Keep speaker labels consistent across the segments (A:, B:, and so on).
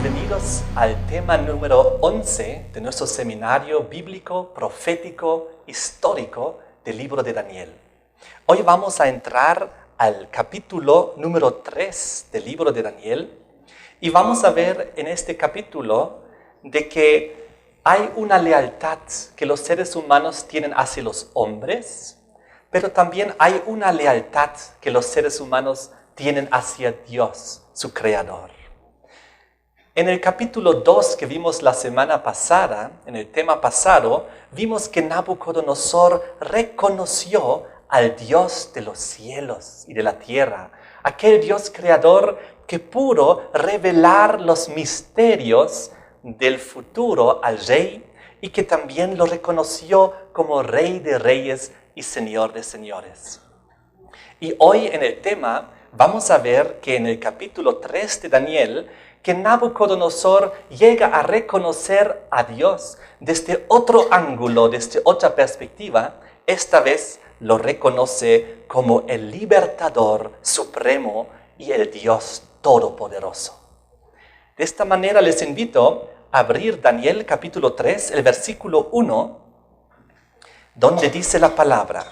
A: Bienvenidos al tema número 11 de nuestro seminario bíblico, profético, histórico del libro de Daniel. Hoy vamos a entrar al capítulo número 3 del libro de Daniel y vamos a ver en este capítulo de que hay una lealtad que los seres humanos tienen hacia los hombres, pero también hay una lealtad que los seres humanos tienen hacia Dios, su creador. En el capítulo 2 que vimos la semana pasada, en el tema pasado, vimos que Nabucodonosor reconoció al Dios de los cielos y de la tierra, aquel Dios creador que pudo revelar los misterios del futuro al rey y que también lo reconoció como Rey de Reyes y Señor de Señores. Y hoy en el tema vamos a ver que en el capítulo 3 de Daniel, que Nabucodonosor llega a reconocer a Dios desde otro ángulo, desde otra perspectiva. Esta vez lo reconoce como el libertador supremo y el Dios todopoderoso. De esta manera les invito a abrir Daniel capítulo 3, el versículo 1, donde dice la palabra: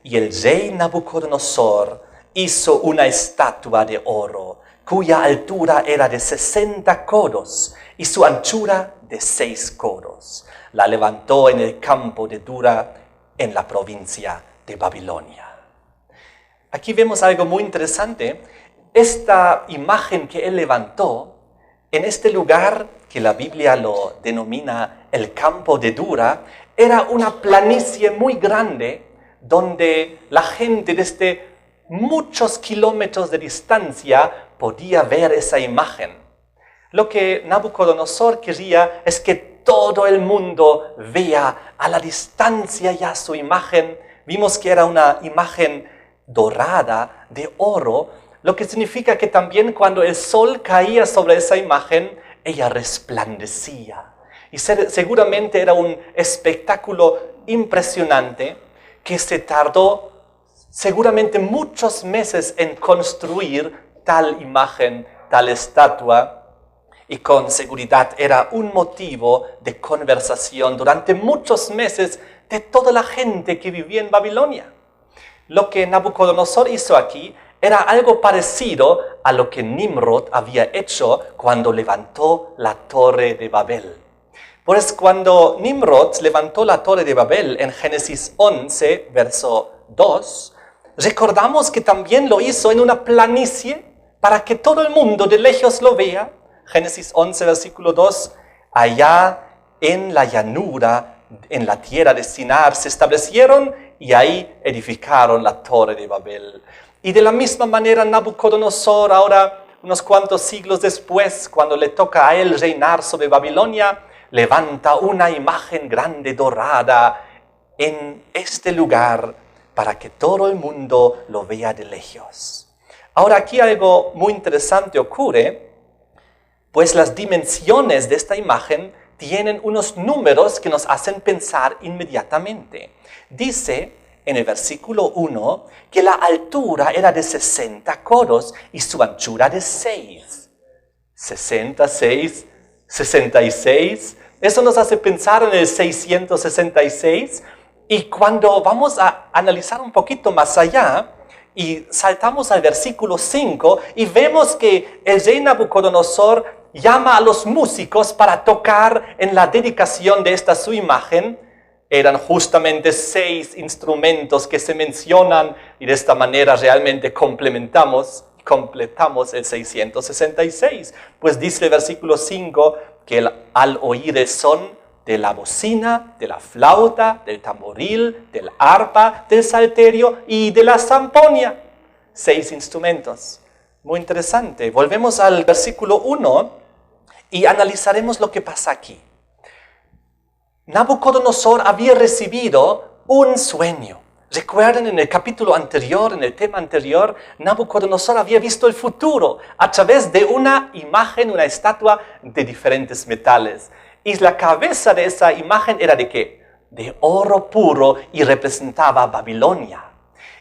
A: y el rey Nabucodonosor hizo una estatua de oro, cuya altura era de 60 codos y su anchura de 6 codos. La levantó en el campo de Dura, en la provincia de Babilonia. Aquí vemos algo muy interesante. Esta imagen que él levantó, en este lugar que la Biblia lo denomina el campo de Dura, era una planicie muy grande donde la gente desde muchos kilómetros de distancia podía ver esa imagen. Lo que Nabucodonosor quería es que todo el mundo vea a la distancia ya su imagen. Vimos que era una imagen dorada de oro, lo que significa que también cuando el sol caía sobre esa imagen, ella resplandecía. Y seguramente era un espectáculo impresionante que se tardó seguramente muchos meses en construir tal imagen, tal estatua, y con seguridad era un motivo de conversación durante muchos meses de toda la gente que vivía en Babilonia. Lo que Nabucodonosor hizo aquí era algo parecido a lo que Nimrod había hecho cuando levantó la Torre de Babel. Pues cuando Nimrod levantó la Torre de Babel en Génesis 11, verso 2, recordamos que también lo hizo en una planicie para que todo el mundo de lejos lo vea. Génesis 11, versículo 2, allá en la llanura, en la tierra de Sinar, se establecieron y ahí edificaron la Torre de Babel. Y de la misma manera Nabucodonosor, ahora unos cuantos siglos después, cuando le toca a él reinar sobre Babilonia, levanta una imagen grande dorada en este lugar para que todo el mundo lo vea de lejos. Ahora aquí algo muy interesante ocurre, pues las dimensiones de esta imagen tienen unos números que nos hacen pensar inmediatamente. Dice en el versículo 1 que la altura era de 60 codos y su anchura de 6. 66, 66, eso nos hace pensar en el 666, y cuando vamos a analizar un poquito más allá, y saltamos al versículo 5 y vemos que el rey Nabucodonosor llama a los músicos para tocar en la dedicación de esta su imagen. Eran justamente 6 instrumentos que se mencionan y de esta manera realmente completamos el 666. Pues dice el versículo 5 que al oír el son de la bocina, de la flauta, del tamboril, del arpa, del salterio y de la zamponia. 6 instrumentos. Muy interesante. Volvemos al versículo 1 y analizaremos lo que pasa aquí. Nabucodonosor había recibido un sueño. Recuerden, en el capítulo anterior, en el tema anterior, Nabucodonosor había visto el futuro a través de una imagen, una estatua de diferentes metales. Y la cabeza de esa imagen era ¿de qué? De oro puro, y representaba a Babilonia.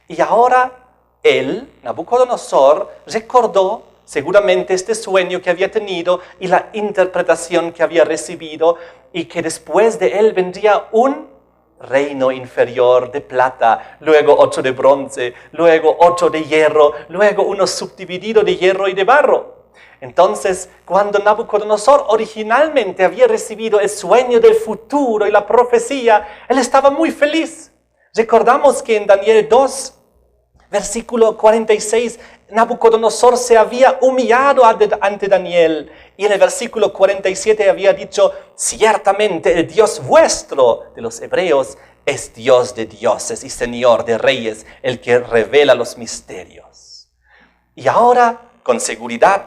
A: Y ahora él, Nabucodonosor, recordó seguramente este sueño que había tenido y la interpretación que había recibido, y que después de él vendría un reino inferior de plata, luego otro de bronce, luego otro de hierro, luego uno subdividido de hierro y de barro. Entonces, cuando Nabucodonosor originalmente había recibido el sueño del futuro y la profecía, él estaba muy feliz. Recordamos que en Daniel 2, versículo 46, Nabucodonosor se había humillado ante Daniel, y en el versículo 47 había dicho: ciertamente el Dios vuestro de los hebreos es Dios de dioses y Señor de reyes, el que revela los misterios. Y ahora, con seguridad,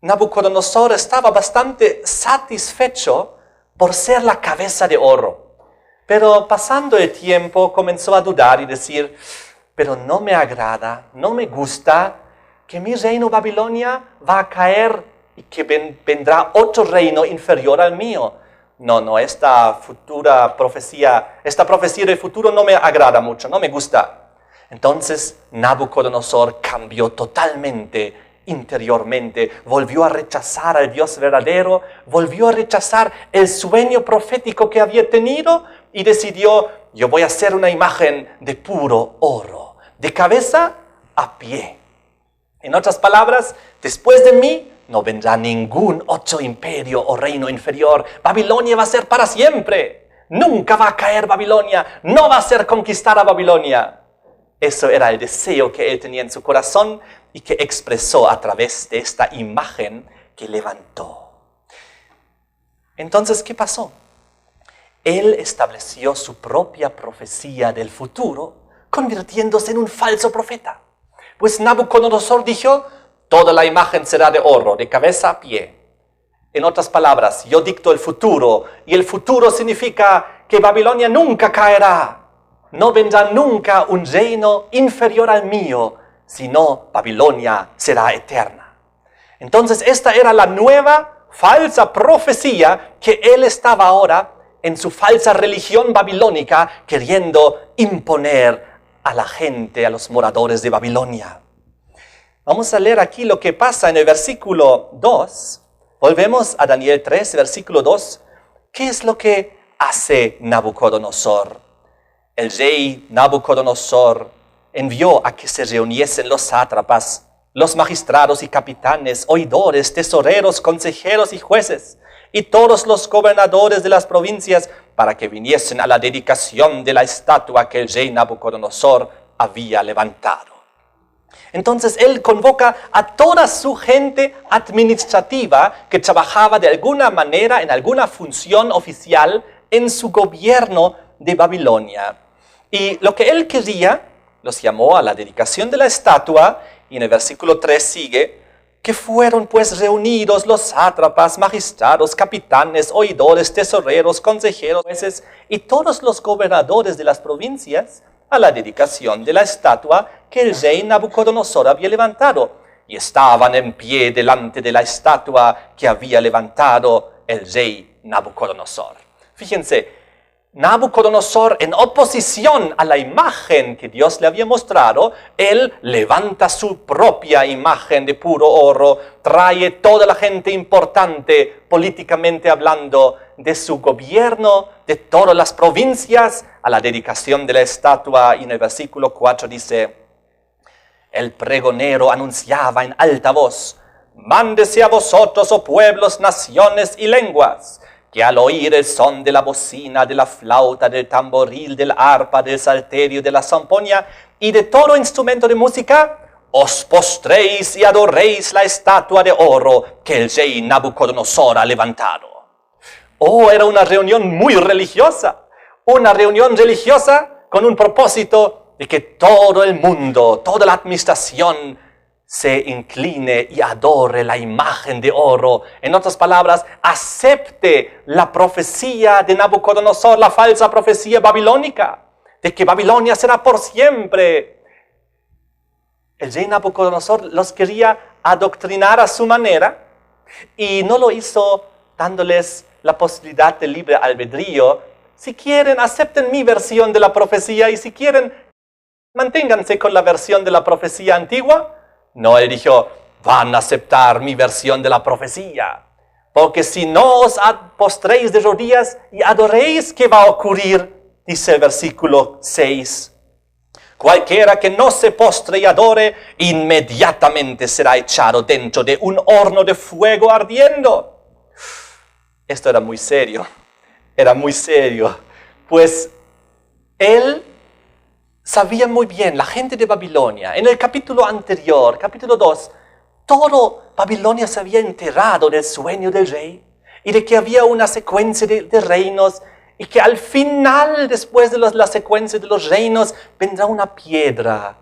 A: Nabucodonosor estaba bastante satisfecho por ser la cabeza de oro. Pero pasando el tiempo comenzó a dudar y decir: pero no me agrada, no me gusta que mi reino Babilonia va a caer y que vendrá otro reino inferior al mío. No, esta profecía del futuro no me agrada mucho, no me gusta. Entonces Nabucodonosor cambió totalmente interiormente, volvió a rechazar al Dios verdadero, volvió a rechazar el sueño profético que había tenido y decidió: yo voy a hacer una imagen de puro oro, de cabeza a pie. En otras palabras, después de mí no vendrá ningún otro imperio o reino inferior. Babilonia va a ser para siempre. Nunca va a caer Babilonia, no va a ser conquistada Babilonia. Eso era el deseo que él tenía en su corazón y que expresó a través de esta imagen que levantó. Entonces, ¿qué pasó? Él estableció su propia profecía del futuro, convirtiéndose en un falso profeta. Pues Nabucodonosor dijo: toda la imagen será de oro, de cabeza a pie. En otras palabras, yo dicto el futuro, y el futuro significa que Babilonia nunca caerá. No vendrá nunca un reino inferior al mío, sino Babilonia será eterna. Entonces esta era la nueva falsa profecía que él estaba ahora en su falsa religión babilónica queriendo imponer a la gente, a los moradores de Babilonia. Vamos a leer aquí lo que pasa en el versículo 2. Volvemos a Daniel 3, versículo 2. ¿Qué es lo que hace Nabucodonosor? El rey Nabucodonosor envió a que se reuniesen los sátrapas, los magistrados y capitanes, oidores, tesoreros, consejeros y jueces, y todos los gobernadores de las provincias, para que viniesen a la dedicación de la estatua que el rey Nabucodonosor había levantado. Entonces él convoca a toda su gente administrativa que trabajaba de alguna manera en alguna función oficial en su gobierno de Babilonia. Y lo que él quería, los llamó a la dedicación de la estatua, y en el versículo 3 sigue: que fueron pues reunidos los sátrapas, magistrados, capitanes, oidores, tesoreros, consejeros, jueces y todos los gobernadores de las provincias a la dedicación de la estatua que el rey Nabucodonosor había levantado. Y estaban en pie delante de la estatua que había levantado el rey Nabucodonosor. Fíjense, Nabucodonosor, en oposición a la imagen que Dios le había mostrado, él levanta su propia imagen de puro oro, trae toda la gente importante, políticamente hablando, de su gobierno, de todas las provincias, a la dedicación de la estatua. Y en el versículo 4 dice: el pregonero anunciaba en alta voz: mándese a vosotros, oh pueblos, naciones y lenguas, que al oír el son de la bocina, de la flauta, del tamboril, del arpa, del salterio, de la zampoña y de todo instrumento de música, os postréis y adoréis la estatua de oro que el rey Nabucodonosor ha levantado. Oh, era una reunión muy religiosa, una reunión religiosa con un propósito de que todo el mundo, toda la administración se incline y adore la imagen de oro. En otras palabras, acepte la profecía de Nabucodonosor, la falsa profecía babilónica, de que Babilonia será por siempre. El rey Nabucodonosor los quería adoctrinar a su manera y no lo hizo dándoles la posibilidad de libre albedrío. Si quieren, acepten mi versión de la profecía, y si quieren, manténganse con la versión de la profecía antigua. No, él dijo: van a aceptar mi versión de la profecía. Porque si no os postréis de rodillas y adoréis, ¿qué va a ocurrir? Dice el versículo 6. Cualquiera que no se postre y adore, inmediatamente será echado dentro de un horno de fuego ardiendo. Esto era muy serio. Pues él sabía muy bien, la gente de Babilonia, en el capítulo anterior, capítulo 2, todo Babilonia se había enterado del sueño del rey y de que había una secuencia de reinos y que al final, después de la secuencia de los reinos, vendrá una piedra.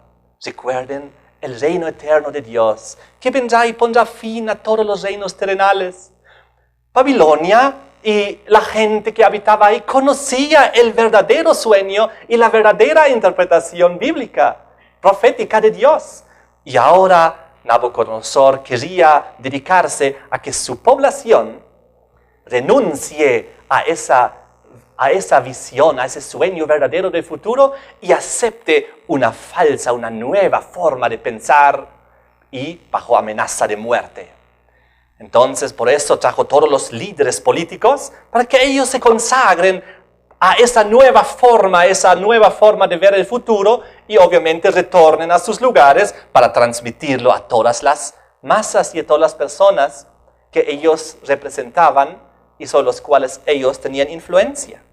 A: Recuerden, el reino eterno de Dios, que vendrá y pondrá fin a todos los reinos terrenales. Babilonia y la gente que habitaba ahí conocía el verdadero sueño y la verdadera interpretación bíblica, profética de Dios. Y ahora Nabucodonosor quería dedicarse a que su población renuncie a esa visión, a ese sueño verdadero del futuro y acepte una nueva forma de pensar y bajo amenaza de muerte. Entonces, por eso trajo todos los líderes políticos para que ellos se consagren a esa nueva forma de ver el futuro y obviamente retornen a sus lugares para transmitirlo a todas las masas y a todas las personas que ellos representaban y sobre los cuales ellos tenían influencia.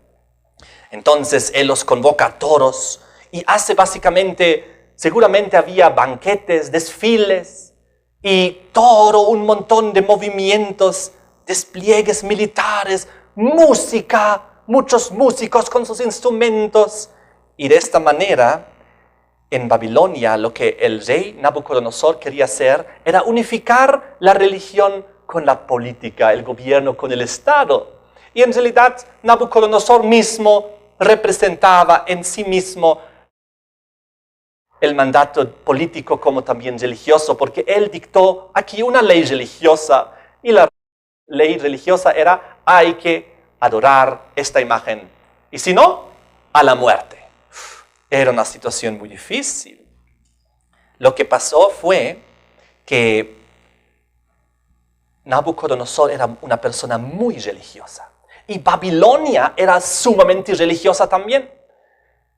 A: Entonces, él los convoca a todos y hace básicamente, seguramente había banquetes, desfiles y todo un montón de movimientos, despliegues militares, música, muchos músicos con sus instrumentos. Y de esta manera, en Babilonia, lo que el rey Nabucodonosor quería hacer era unificar la religión con la política, el gobierno con el Estado. Y en realidad, Nabucodonosor mismo representaba en sí mismo el mandato político como también religioso, porque él dictó aquí una ley religiosa, y la ley religiosa era: hay que adorar esta imagen, y si no, a la muerte. Era una situación muy difícil. Lo que pasó fue que Nabucodonosor era una persona muy religiosa, y Babilonia era sumamente religiosa también.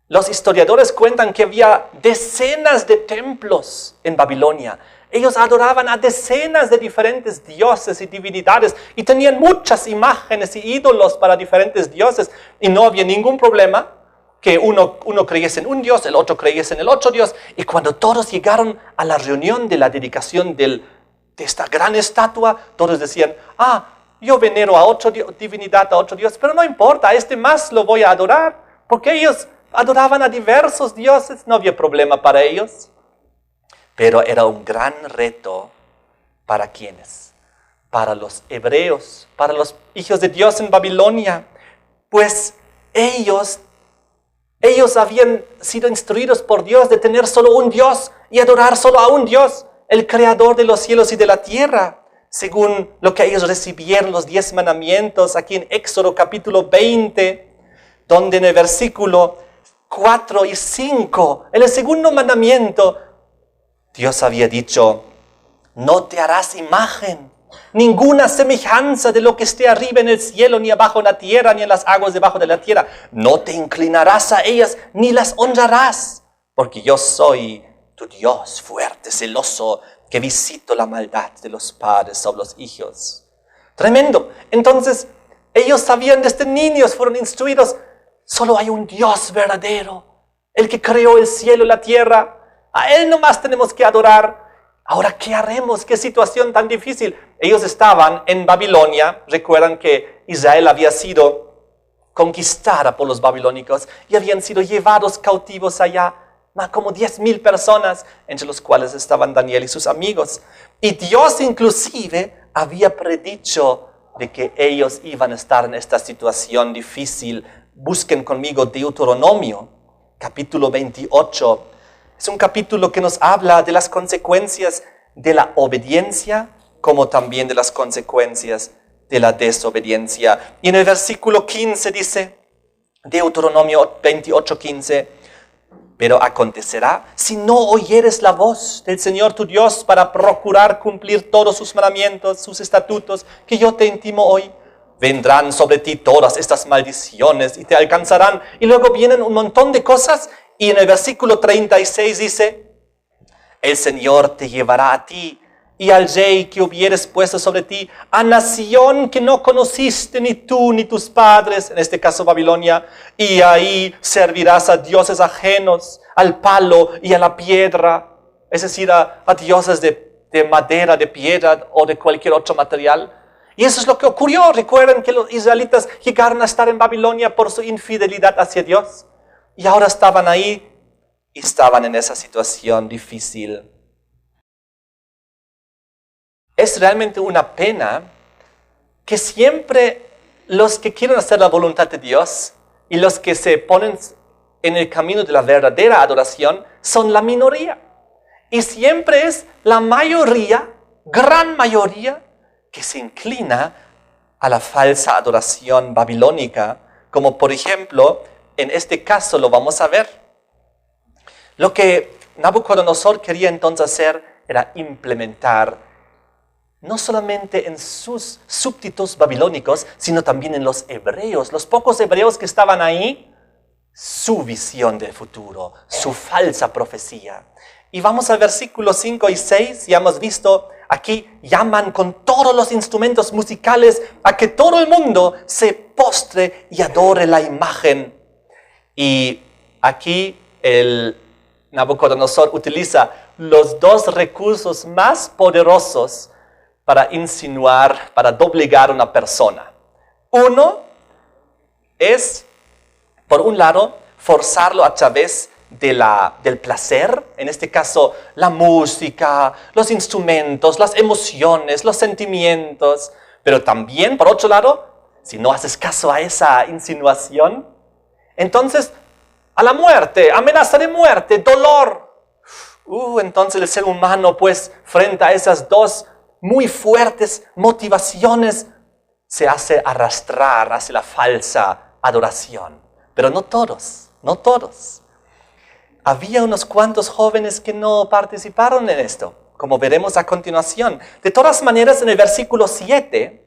A: Los historiadores cuentan que había decenas de templos en Babilonia. Ellos adoraban a decenas de diferentes dioses y divinidades y tenían muchas imágenes y ídolos para diferentes dioses. Y no había ningún problema que uno creyese en un dios, el otro creyese en el otro dios. Y cuando todos llegaron a la reunión de la dedicación de esta gran estatua, todos decían: yo venero a otra divinidad, a otro dios, pero no importa, a este más lo voy a adorar, porque ellos adoraban a diversos dioses, no había problema para ellos. Pero era un gran reto para ¿quiénes? Para los hebreos, para los hijos de Dios en Babilonia. Pues ellos habían sido instruidos por Dios de tener solo un Dios y adorar solo a un Dios, el creador de los cielos y de la tierra, según lo que ellos recibieron, los 10 mandamientos, aquí en Éxodo capítulo 20, donde en el versículo 4 y 5, en el segundo mandamiento, Dios había dicho: no te harás imagen, ninguna semejanza de lo que esté arriba en el cielo, ni abajo en la tierra, ni en las aguas debajo de la tierra. No te inclinarás a ellas, ni las honrarás, porque yo soy tu Dios fuerte, celoso, que visito la maldad de los padres sobre los hijos. Tremendo. Entonces, ellos sabían desde niños, fueron instruidos: solo hay un Dios verdadero, el que creó el cielo y la tierra. A Él nomás tenemos que adorar. Ahora, ¿qué haremos? ¿Qué situación tan difícil? Ellos estaban en Babilonia. Recuerdan que Israel había sido conquistada por los babilónicos y habían sido llevados cautivos allá, más como 10,000 personas, entre los cuales estaban Daniel y sus amigos. Y Dios inclusive había predicho de que ellos iban a estar en esta situación difícil. Busquen conmigo Deuteronomio, capítulo 28. Es un capítulo que nos habla de las consecuencias de la obediencia, como también de las consecuencias de la desobediencia. Y en el versículo 15 dice, Deuteronomio 28, 15, Pero acontecerá, si no oyeres la voz del Señor tu Dios para procurar cumplir todos sus mandamientos, sus estatutos, que yo te intimo hoy, vendrán sobre ti todas estas maldiciones y te alcanzarán. Y luego vienen un montón de cosas y en el versículo 36 dice, el Señor te llevará a ti y al rey que hubieres puesto sobre ti, a nación que no conociste ni tú ni tus padres, en este caso Babilonia, y ahí servirás a dioses ajenos, al palo y a la piedra, es decir, a dioses de madera, de piedra o de cualquier otro material. Y eso es lo que ocurrió. Recuerden que los israelitas llegaron a estar en Babilonia por su infidelidad hacia Dios, y ahora estaban ahí y estaban en esa situación difícil. Es realmente una pena que siempre los que quieren hacer la voluntad de Dios y los que se ponen en el camino de la verdadera adoración son la minoría. Y siempre es la mayoría, gran mayoría, que se inclina a la falsa adoración babilónica, como por ejemplo, en este caso lo vamos a ver. Lo que Nabucodonosor quería entonces hacer era implementar no solamente en sus súbditos babilónicos, sino también en los hebreos, los pocos hebreos que estaban ahí, su visión del futuro, su falsa profecía. Y vamos al versículo 5 y 6, ya hemos visto, aquí llaman con todos los instrumentos musicales a que todo el mundo se postre y adore la imagen. Y aquí el Nabucodonosor utiliza los dos recursos más poderosos para insinuar, para doblegar a una persona. Uno es, por un lado, forzarlo a través del placer, en este caso la música, los instrumentos, las emociones, los sentimientos, pero también, por otro lado, si no haces caso a esa insinuación, entonces a la muerte, amenaza de muerte, dolor. Entonces el ser humano, pues, frente a esas dos muy fuertes motivaciones, se hace arrastrar hacia la falsa adoración. Pero no todos, no todos. Había unos cuantos jóvenes que no participaron en esto, como veremos a continuación. De todas maneras, en el versículo 7,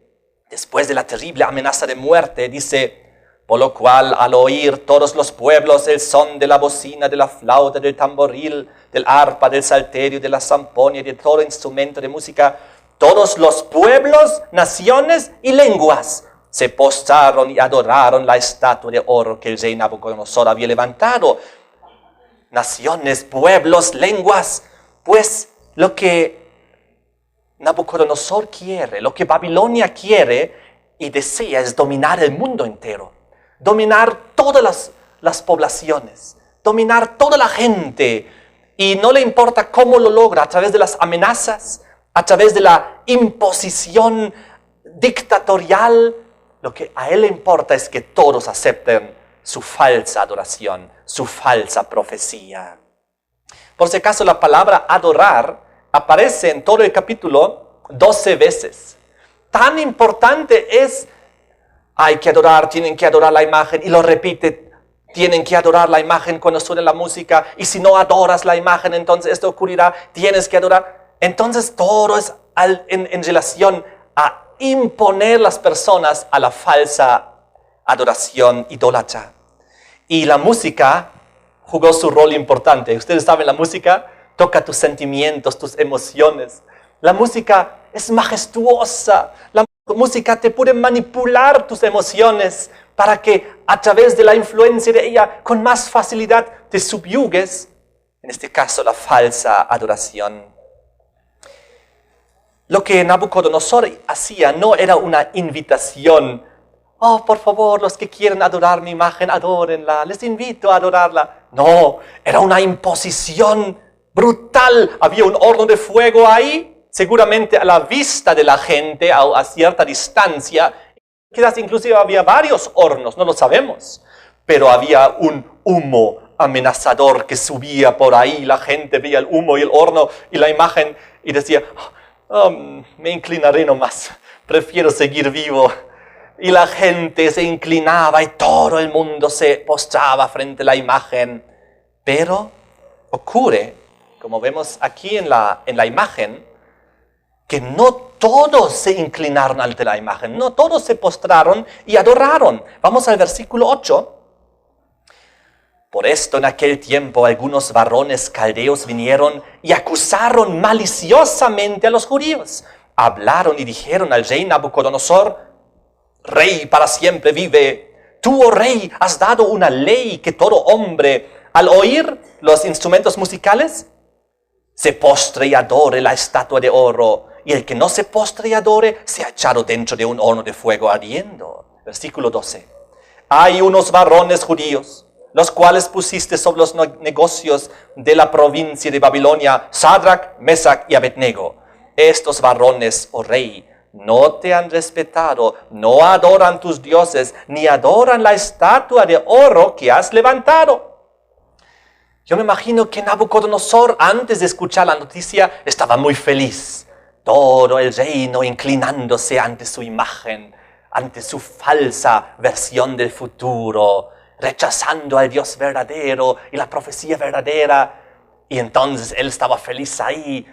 A: después de la terrible amenaza de muerte, dice: por lo cual, al oír todos los pueblos el son de la bocina, de la flauta, del tamboril, del arpa, del salterio, de la zamponia y de todo instrumento de música, todos los pueblos, naciones y lenguas se postraron y adoraron la estatua de oro que el rey Nabucodonosor había levantado. Naciones, pueblos, lenguas, pues lo que Nabucodonosor quiere, lo que Babilonia quiere y desea es dominar el mundo entero, dominar todas las poblaciones, dominar toda la gente, y no le importa cómo lo logra, a través de las amenazas, a través de la imposición dictatorial. Lo que a él le importa es que todos acepten su falsa adoración, su falsa profecía. Por si acaso, la palabra adorar aparece en todo el capítulo 12 veces. Tan importante es, hay que adorar, tienen que adorar la imagen, y lo repite, tienen que adorar la imagen cuando suene la música, y si no adoras la imagen, entonces esto ocurrirá, tienes que adorar. Entonces todo es en relación a imponer las personas a la falsa adoración idólatra. Y la música jugó su rol importante. Ustedes saben, la música toca tus sentimientos, tus emociones. La música es majestuosa. La música te puede manipular tus emociones para que a través de la influencia de ella con más facilidad te subyugues. En este caso, la falsa adoración. Lo que Nabucodonosor hacía no era una invitación. Oh, por favor, los que quieren adorar mi imagen, adórenla. Les invito a adorarla. No, era una imposición brutal. Había un horno de fuego ahí, seguramente a la vista de la gente, a cierta distancia. Quizás inclusive había varios hornos, no lo sabemos. Pero había un humo amenazador que subía por ahí. La gente veía el humo y el horno y la imagen y decía: me inclinaré nomás, prefiero seguir vivo. Y la gente se inclinaba y todo el mundo se postraba frente a la imagen. Pero ocurre, como vemos aquí en la imagen, que no todos se inclinaron ante la imagen, no todos se postraron y adoraron. Vamos al versículo 8. Por esto en aquel tiempo algunos varones caldeos vinieron y acusaron maliciosamente a los judíos. Hablaron y dijeron al rey Nabucodonosor: Rey para siempre vive. Tú, oh rey, has dado una ley que todo hombre, al oír los instrumentos musicales, se postre y adore la estatua de oro, y el que no se postre y adore, se ha echado dentro de un horno de fuego ardiendo. Versículo 12. Hay unos varones judíos, los cuales pusiste sobre los negocios de la provincia de Babilonia, Sadrach, Mesach y Abednego. Estos varones, oh rey, no te han respetado, no adoran tus dioses, ni adoran la estatua de oro que has levantado. Yo me imagino que Nabucodonosor, antes de escuchar la noticia, estaba muy feliz. Todo el reino inclinándose ante su imagen, ante su falsa versión del futuro, rechazando al Dios verdadero y la profecía verdadera. Y entonces él estaba feliz ahí.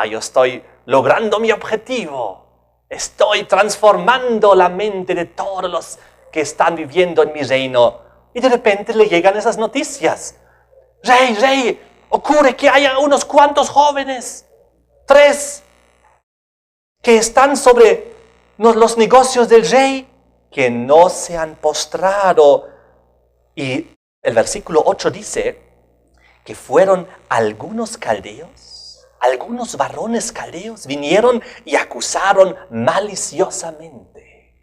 A: Yo estoy logrando mi objetivo. Estoy transformando la mente de todos los que están viviendo en mi reino. Y de repente le llegan esas noticias. Rey, ocurre que haya unos cuantos jóvenes, 3, que están sobre los negocios del rey, que no se han postrado. Y el versículo 8 dice que fueron algunos caldeos, algunos varones caldeos, vinieron y acusaron maliciosamente.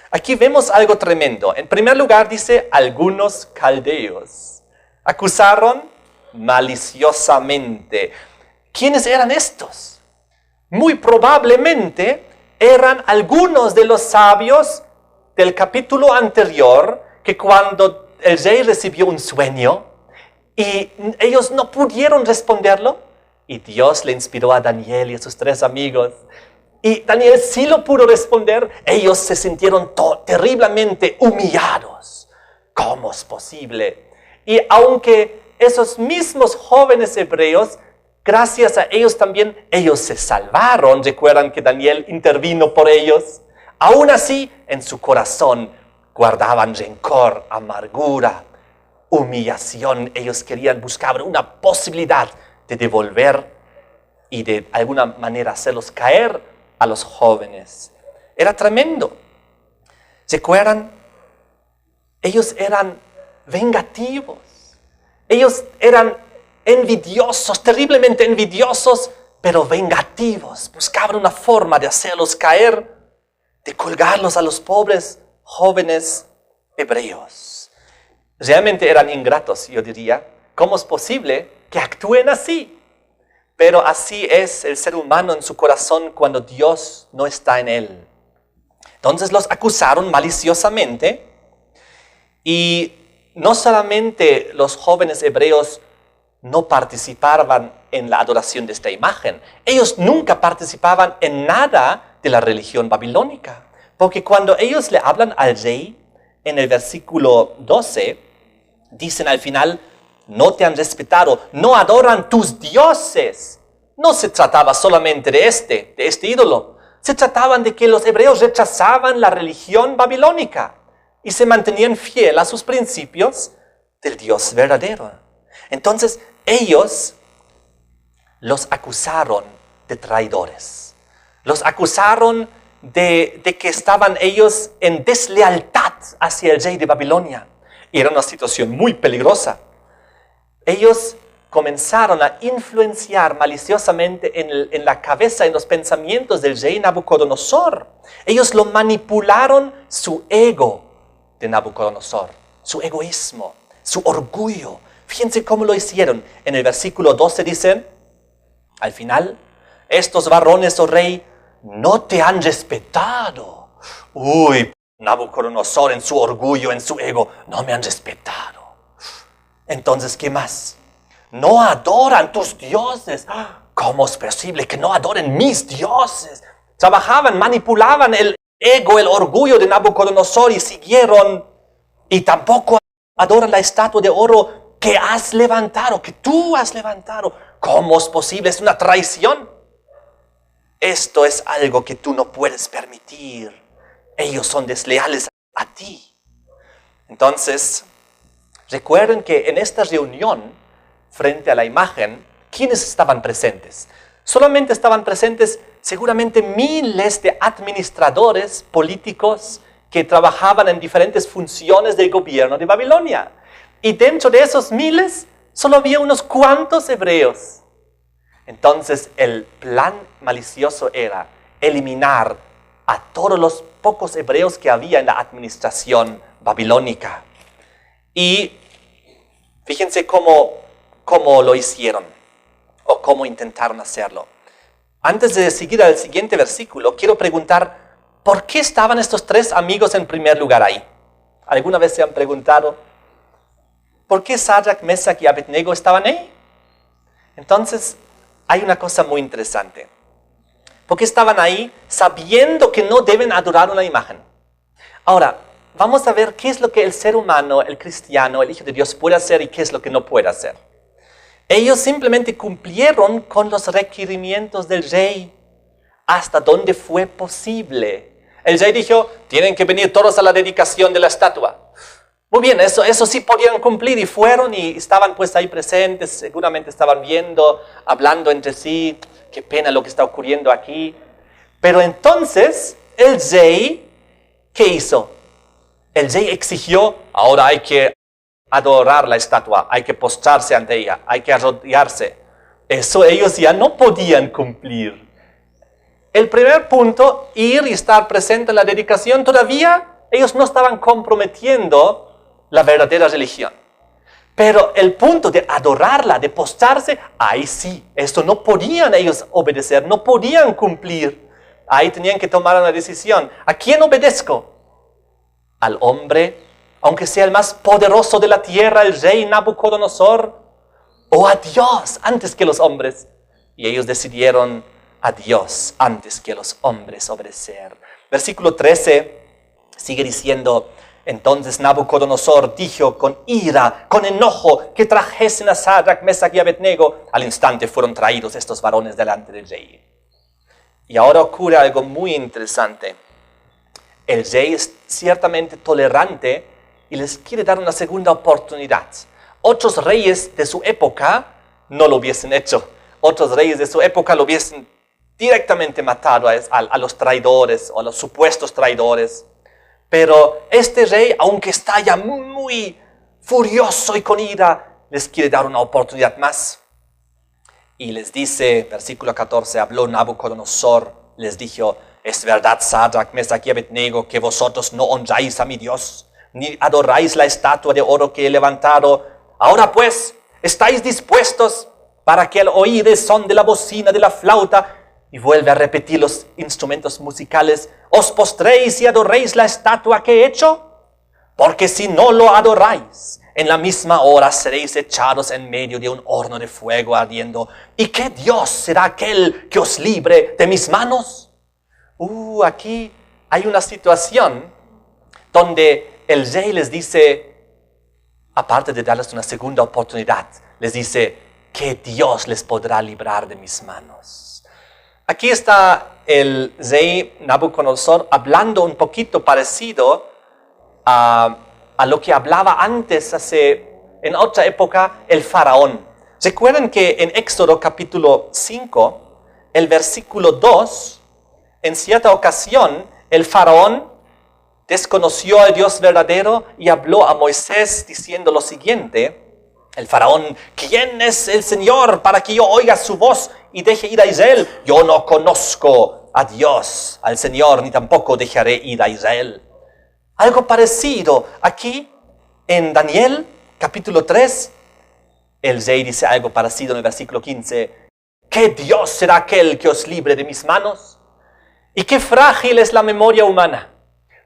A: Aquí vemos algo tremendo. En primer lugar dice algunos caldeos. Acusaron maliciosamente. ¿Quiénes eran estos? Muy probablemente eran algunos de los sabios del capítulo anterior, que cuando el rey recibió un sueño y ellos no pudieron responderlo, y Dios le inspiró a Daniel y a sus 3 amigos, y Daniel sí lo pudo responder, ellos se sintieron terriblemente humillados. ¿Cómo es posible? Y aunque esos mismos jóvenes hebreos, gracias a ellos también, ellos se salvaron. Recuerdan que Daniel intervino por ellos. Aún así, en su corazón guardaban rencor, amargura, humillación. Ellos buscaban una posibilidad de devolver y de alguna manera hacerlos caer a los jóvenes. Era tremendo. ¿Recuerdan? Ellos eran vengativos. Ellos eran envidiosos, terriblemente envidiosos, pero vengativos. Buscaban una forma de hacerlos caer, de colgarlos a los pobres jóvenes hebreos. Realmente eran ingratos, yo diría. ¿Cómo es posible que actúen así? Pero así es el ser humano en su corazón cuando Dios no está en él. Entonces los acusaron maliciosamente. Y no solamente los jóvenes hebreos no participaban en la adoración de esta imagen, ellos nunca participaban en nada de la religión babilónica. Porque cuando ellos le hablan al rey, en el versículo 12, dicen al final: no te han respetado, no adoran tus dioses. No se trataba solamente de este ídolo. Se trataban de que los hebreos rechazaban la religión babilónica y se mantenían fieles a sus principios del Dios verdadero. Entonces, ellos los acusaron de traidores. Los acusaron de que estaban ellos en deslealtad hacia el rey de Babilonia. Y era una situación muy peligrosa. Ellos comenzaron a influenciar maliciosamente en la cabeza, en los pensamientos del rey Nabucodonosor. Ellos lo manipularon, su ego de Nabucodonosor, su egoísmo, su orgullo. Fíjense cómo lo hicieron. En el versículo 12 dicen, al final: estos varones, oh rey, no te han respetado. Nabucodonosor, en su orgullo, en su ego, no me han respetado. Entonces, ¿qué más? No adoran tus dioses. ¿Cómo es posible que no adoren mis dioses? Trabajaban, manipulaban el ego, el orgullo de Nabucodonosor y siguieron. Y tampoco adoran la estatua de oro que has levantado, que tú has levantado. ¿Cómo es posible? Es una traición. Esto es algo que tú no puedes permitir. Ellos son desleales a ti. Entonces, recuerden que en esta reunión, frente a la imagen, ¿quiénes estaban presentes? Solamente estaban presentes seguramente miles de administradores políticos que trabajaban en diferentes funciones del gobierno de Babilonia. Y dentro de esos miles, solo había unos cuantos hebreos. Entonces, el plan malicioso era eliminar a todos los pocos hebreos que había en la administración babilónica. Y fíjense cómo lo hicieron, o cómo intentaron hacerlo. Antes de seguir al siguiente versículo, quiero preguntar, ¿por qué estaban estos tres amigos en primer lugar ahí? ¿Alguna vez se han preguntado, por qué Sadrach, Mesach y Abednego estaban ahí? Entonces, hay una cosa muy interesante. ¿Por qué estaban ahí sabiendo que no deben adorar una imagen? Ahora, vamos a ver qué es lo que el ser humano, el cristiano, el Hijo de Dios puede hacer y qué es lo que no puede hacer. Ellos simplemente cumplieron con los requerimientos del rey hasta donde fue posible. El rey dijo, tienen que venir todos a la dedicación de la estatua. Muy bien, eso sí podían cumplir y fueron y estaban pues ahí presentes, seguramente estaban viendo, hablando entre sí, qué pena lo que está ocurriendo aquí. Pero entonces el rey, ¿qué hizo? El rey exigió, ahora hay que adorar la estatua, hay que postrarse ante ella, hay que arrodillarse. Eso ellos ya no podían cumplir. El primer punto, ir y estar presente en la dedicación, todavía ellos no estaban comprometiendo la verdadera religión. Pero el punto de adorarla, de postrarse, ahí sí, esto no podían ellos obedecer, no podían cumplir. Ahí tenían que tomar una decisión. ¿A quién obedezco? ¿Al hombre, aunque sea el más poderoso de la tierra, el rey Nabucodonosor? ¿O a Dios antes que los hombres? Y ellos decidieron a Dios antes que los hombres obedecer. Versículo 13 sigue diciendo, entonces Nabucodonosor dijo con ira, con enojo, que trajesen a Sadrach, Mesach y Abednego. Al instante fueron traídos estos varones delante del rey. Y ahora ocurre algo muy interesante. El rey es ciertamente tolerante y les quiere dar una segunda oportunidad. Otros reyes de su época no lo hubiesen hecho. Otros reyes de su época lo hubiesen directamente matado a los traidores o a los supuestos traidores. Pero este rey, aunque está ya muy furioso y con ira, les quiere dar una oportunidad más. Y les dice, versículo 14, habló Nabucodonosor, les dijo, es verdad, Sadrach, Mesach y Abednego, que vosotros no honráis a mi Dios, ni adoráis la estatua de oro que he levantado. Ahora pues, ¿estáis dispuestos para que al oír el son de la bocina, de la flauta, y vuelve a repetir los instrumentos musicales, os postréis y adoréis la estatua que he hecho? Porque si no lo adoráis, en la misma hora seréis echados en medio de un horno de fuego ardiendo. ¿Y qué Dios será aquel que os libre de mis manos? Aquí hay una situación donde el rey les dice, aparte de darles una segunda oportunidad, les dice que Dios les podrá librar de mis manos. Aquí está el rey Nabucodonosor hablando un poquito parecido a lo que hablaba antes, en otra época, el faraón. Recuerden que en Éxodo capítulo 5, el versículo 2, en cierta ocasión, el faraón desconoció al Dios verdadero y habló a Moisés diciendo lo siguiente. El faraón, ¿quién es el Señor para que yo oiga su voz y deje ir a Israel? Yo no conozco a Dios, al Señor, ni tampoco dejaré ir a Israel. Algo parecido aquí en Daniel capítulo 3, el rey dice algo parecido en el versículo 15. ¿Qué Dios será aquel que os libre de mis manos? Y qué frágil es la memoria humana.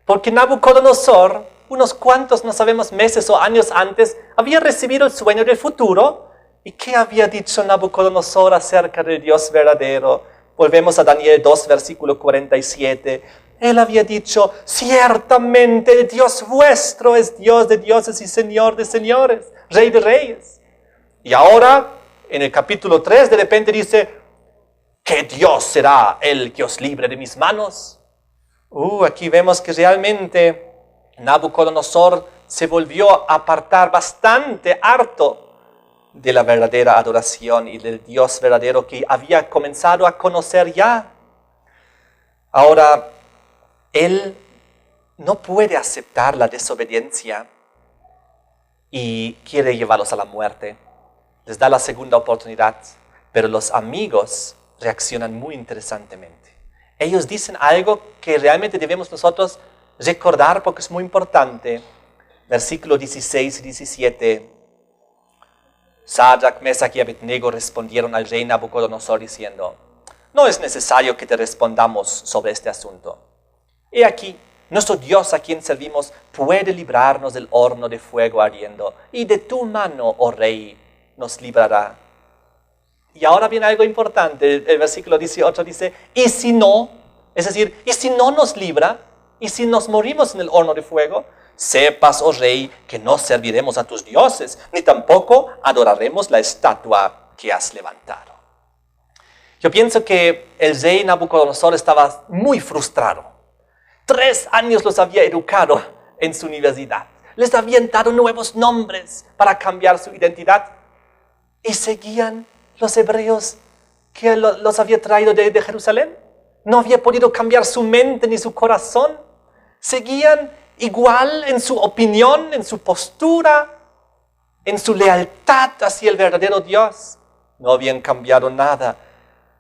A: Porque Nabucodonosor, unos cuantos, no sabemos, meses o años antes, había recibido el sueño del futuro. ¿Y qué había dicho Nabucodonosor acerca del Dios verdadero? Volvemos a Daniel 2, versículo 47. Él había dicho, ciertamente el Dios vuestro es Dios de dioses y Señor de señores. Rey de Reyes. Y ahora, en el capítulo 3, de repente dice, ¿qué Dios será el que os libre de mis manos? Aquí vemos que realmente Nabucodonosor se volvió a apartar bastante harto de la verdadera adoración y del Dios verdadero que había comenzado a conocer ya. Ahora, él no puede aceptar la desobediencia y quiere llevarlos a la muerte. Les da la segunda oportunidad, pero los amigos reaccionan muy interesantemente. Ellos dicen algo que realmente debemos nosotros recordar porque es muy importante. Versículo 16 y 17. Sadrach, Mesach y Abednego respondieron al rey Nabucodonosor diciendo, no es necesario que te respondamos sobre este asunto. He aquí, nuestro Dios a quien servimos puede librarnos del horno de fuego ardiendo, y de tu mano, oh rey, nos librará. Y ahora viene algo importante, el versículo 18 dice, y si no, es decir, y si no nos libra, y si nos morimos en el horno de fuego, sepas, oh rey, que no serviremos a tus dioses, ni tampoco adoraremos la estatua que has levantado. Yo pienso que el rey Nabucodonosor estaba muy frustrado. 3 años los había educado en su universidad. Les habían dado nuevos nombres para cambiar su identidad. Y seguían los hebreos que los había traído de Jerusalén. No había podido cambiar su mente ni su corazón. Seguían igual en su opinión, en su postura, en su lealtad hacia el verdadero Dios. No habían cambiado nada.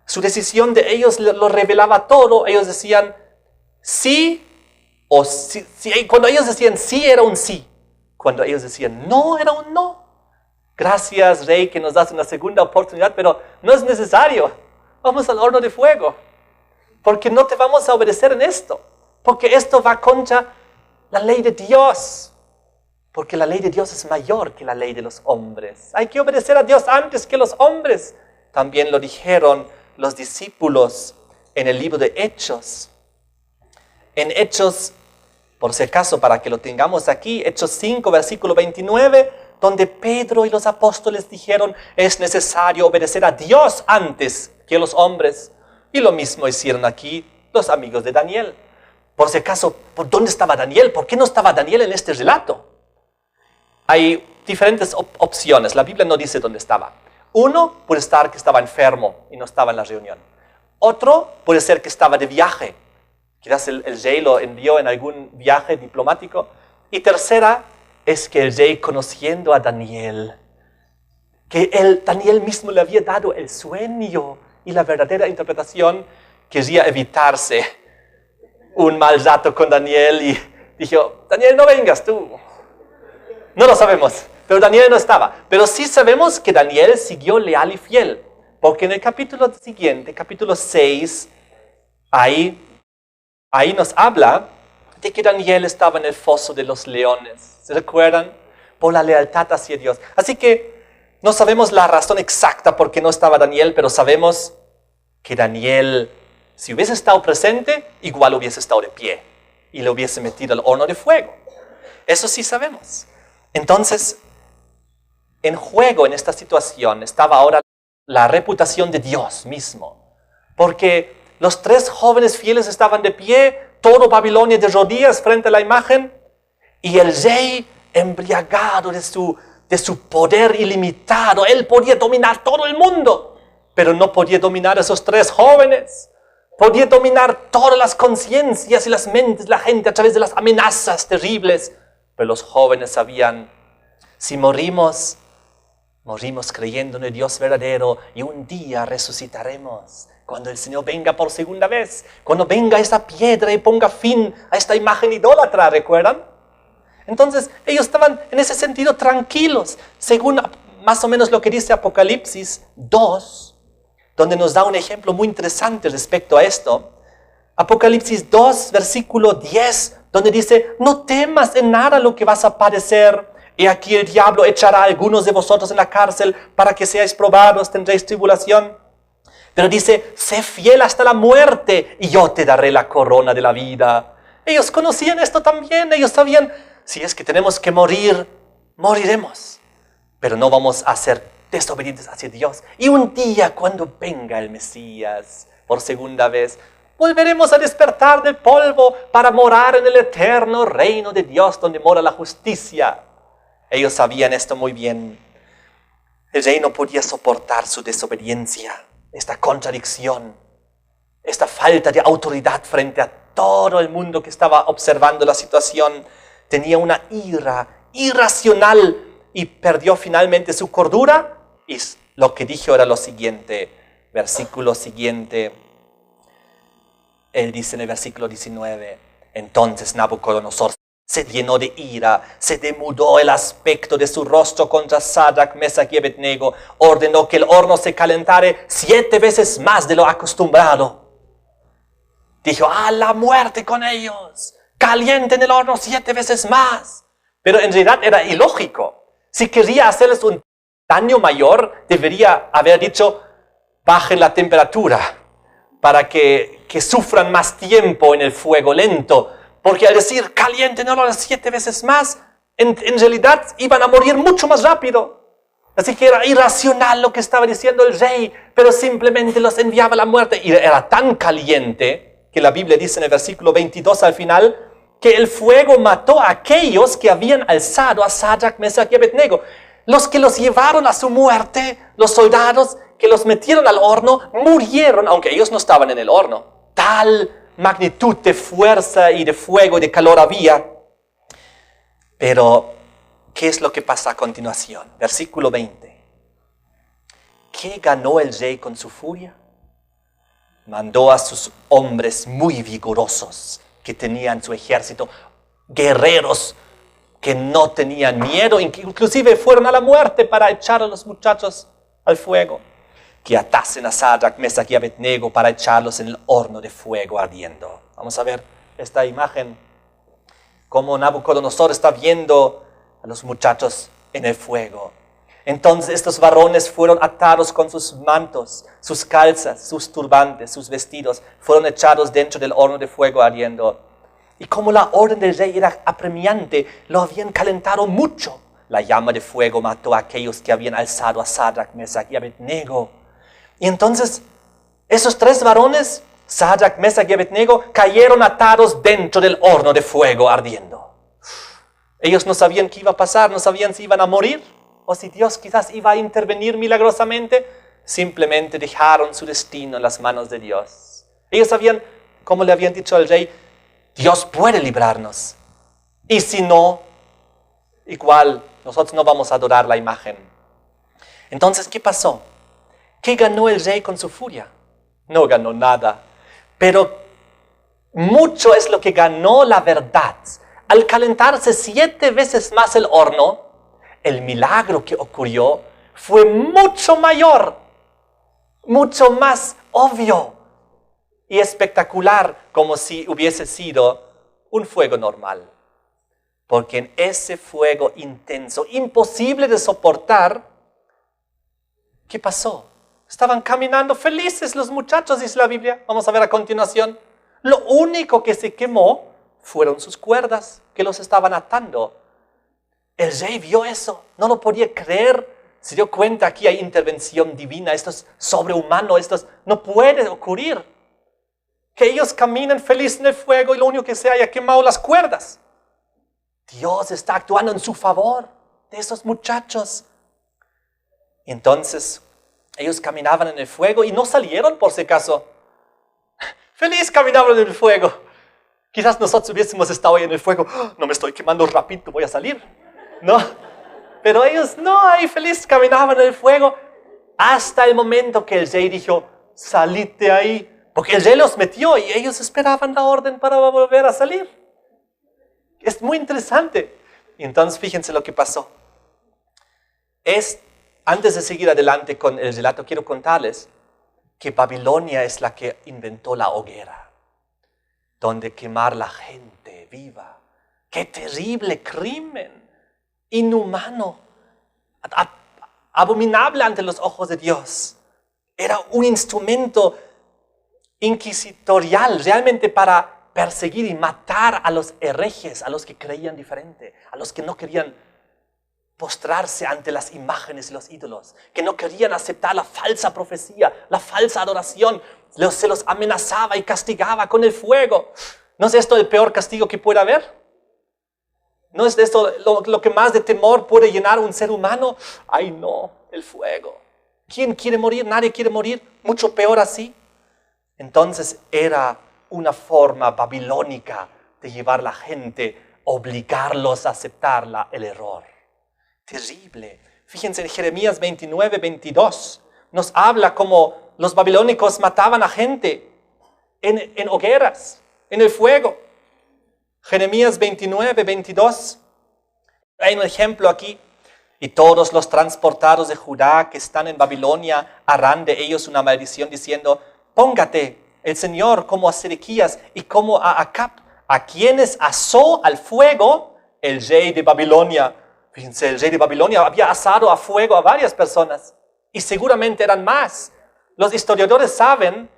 A: Su decisión de ellos lo revelaba todo. Ellos decían sí o sí. Cuando ellos decían sí, era un sí. Cuando ellos decían no, era un no. Gracias, Rey, que nos das una segunda oportunidad, pero no es necesario. Vamos al horno de fuego. Porque no te vamos a obedecer en esto. Porque esto va contra la ley de Dios. Porque la ley de Dios es mayor que la ley de los hombres. Hay que obedecer a Dios antes que los hombres. También lo dijeron los discípulos en el libro de Hechos. En Hechos, por si acaso, para que lo tengamos aquí, Hechos 5, versículo 29, donde Pedro y los apóstoles dijeron, es necesario obedecer a Dios antes que a los hombres. Y lo mismo hicieron aquí los amigos de Daniel. Por si acaso, ¿por dónde estaba Daniel? ¿Por qué no estaba Daniel en este relato? Hay diferentes opciones. La Biblia no dice dónde estaba. Uno puede estar que estaba enfermo y no estaba en la reunión. Otro puede ser que estaba de viaje. Quizás el rey lo envió en algún viaje diplomático. Y tercera es que el rey, conociendo a Daniel, que Daniel mismo le había dado el sueño y la verdadera interpretación, quería evitarse un mal rato con Daniel y dijo, Daniel, no vengas tú. No lo sabemos, pero Daniel no estaba. Pero sí sabemos que Daniel siguió leal y fiel, porque en el capítulo siguiente, capítulo 6, ahí nos habla de que Daniel estaba en el foso de los leones. ¿Se recuerdan? Por la lealtad hacia Dios. Así que no sabemos la razón exacta por qué no estaba Daniel, pero sabemos que Daniel, si hubiese estado presente, igual hubiese estado de pie y le hubiese metido al horno de fuego. Eso sí sabemos. Entonces, en juego en esta situación estaba ahora la reputación de Dios mismo. Porque los 3 jóvenes fieles estaban de pie, todo Babilonia de rodillas frente a la imagen, y el rey embriagado de su poder ilimitado. Él podía dominar todo el mundo, pero no podía dominar a esos 3 jóvenes. Podía dominar todas las conciencias y las mentes de la gente a través de las amenazas terribles. Pero los jóvenes sabían, si morimos creyendo en el Dios verdadero y un día resucitaremos. Cuando el Señor venga por segunda vez, cuando venga esa piedra y ponga fin a esta imagen idólatra, ¿recuerdan? Entonces ellos estaban en ese sentido tranquilos, según más o menos lo que dice Apocalipsis 2, donde nos da un ejemplo muy interesante respecto a esto. Apocalipsis 2, versículo 10, donde dice, no temas en nada lo que vas a padecer. Y aquí el diablo echará a algunos de vosotros en la cárcel para que seáis probados, tendréis tribulación. Pero dice, sé fiel hasta la muerte y yo te daré la corona de la vida. Ellos conocían esto también. Ellos sabían, si es que tenemos que morir, moriremos. pero no vamos a ser desobedientes hacia Dios. Y un día, cuando venga el Mesías por segunda vez, volveremos a despertar del polvo para morar en el eterno reino de Dios, donde mora la justicia. Ellos sabían esto muy bien. El rey no podía soportar su desobediencia, esta contradicción, esta falta de autoridad frente a todo el mundo que estaba observando la situación. Tenía una ira irracional y perdió finalmente su cordura. Y lo que dijo era lo siguiente, versículo siguiente. Él dice en el versículo 19, entonces Nabucodonosor se llenó de ira, se demudó el aspecto de su rostro contra Sadrach, Mesach y Abednego, ordenó que el horno se calentare 7 veces más de lo acostumbrado. Dijo, ¡a la muerte con ellos! ¡Calienten el horno 7 veces más! Pero en realidad era ilógico. Si quería hacerles un daño mayor, debería haber dicho, bajen la temperatura para que sufran más tiempo en el fuego lento. Porque al decir, calienten el horno 7 veces más, en realidad iban a morir mucho más rápido. Así que era irracional lo que estaba diciendo el rey, pero simplemente los enviaba a la muerte. Y era tan caliente que la Biblia dice en el versículo 22 al final, que el fuego mató a aquellos que habían alzado a Sadrach, Mesach y Abednego. Los que los llevaron a su muerte, los soldados que los metieron al horno, murieron, aunque ellos no estaban en el horno. Tal magnitud de fuerza y de fuego y de calor había. Pero, ¿qué es lo que pasa a continuación? Versículo 20. ¿Qué ganó el rey con su furia? Mandó a sus hombres muy vigorosos que tenían su ejército, guerreros que no tenían miedo, inclusive fueron a la muerte para echar a los muchachos al fuego, que atasen a Sadrach, Mesach y Abednego para echarlos en el horno de fuego ardiendo. Vamos a ver esta imagen, cómo Nabucodonosor está viendo a los muchachos en el fuego. Entonces estos varones fueron atados con sus mantos, sus calzas, sus turbantes, sus vestidos, fueron echados dentro del horno de fuego ardiendo. Y como la orden del rey era apremiante, lo habían calentado mucho. La llama de fuego mató a aquellos que habían alzado a Sadrach, Mesach y Abednego. Y entonces esos 3 varones, Sadrach, Mesach y Abednego, cayeron atados dentro del horno de fuego ardiendo. Ellos no sabían qué iba a pasar, no sabían si iban a morir o si Dios quizás iba a intervenir milagrosamente. Simplemente dejaron su destino en las manos de Dios. Ellos sabían, como le habían dicho al rey, Dios puede librarnos. Y si no, igual nosotros no vamos a adorar la imagen. Entonces, ¿qué pasó? ¿Qué ganó el rey con su furia? No ganó nada. Pero mucho es lo que ganó la verdad. Al calentarse 7 veces más el horno, el milagro que ocurrió fue mucho mayor, mucho más obvio y espectacular, como si hubiese sido un fuego normal. Porque en ese fuego intenso, imposible de soportar, ¿qué pasó? Estaban caminando felices los muchachos, dice la Biblia. Vamos a ver a continuación. Lo único que se quemó fueron sus cuerdas que los estaban atando. El rey vio eso, no lo podía creer. Se dio cuenta, aquí hay intervención divina, esto es sobrehumano, no puede ocurrir. Que ellos caminen felices en el fuego y lo único que se haya quemado las cuerdas. Dios está actuando en su favor de esos muchachos. Entonces, ellos caminaban en el fuego y no salieron por si acaso. Feliz caminaban en el fuego. Quizás nosotros hubiésemos estado ahí en el fuego. No me estoy quemando rápido, voy a salir. No, pero ellos no, ahí feliz caminaban en el fuego hasta el momento que el rey dijo, salid de ahí, porque el rey los metió y ellos esperaban la orden para volver a salir. Es muy interesante. Y entonces fíjense lo que pasó. Antes de seguir adelante con el relato, quiero contarles que Babilonia es la que inventó la hoguera, donde quemar la gente viva. ¡Qué terrible crimen! Inhumano, abominable ante los ojos de Dios. Era un instrumento inquisitorial realmente para perseguir y matar a los herejes, a los que creían diferente, a los que no querían postrarse ante las imágenes y los ídolos, que no querían aceptar la falsa profecía, la falsa adoración. Se los amenazaba y castigaba con el fuego. ¿No es esto el peor castigo que pueda haber? ¿No es esto lo que más de temor puede llenar un ser humano? ¡Ay no! El fuego. ¿Quién quiere morir? Nadie quiere morir. Mucho peor así. Entonces era una forma babilónica de llevar a la gente, obligarlos a aceptar el error. Terrible. Fíjense en Jeremías 29, 22. Nos habla cómo los babilónicos mataban a gente en hogueras, en el fuego. Jeremías 29, 22. Hay un ejemplo aquí. Y todos los transportados de Judá que están en Babilonia harán de ellos una maldición diciendo: póngate el Señor como a Sedequías y como a Acab, a quienes asó al fuego el rey de Babilonia. Fíjense, el rey de Babilonia había asado a fuego a varias personas y seguramente eran más. Los historiadores saben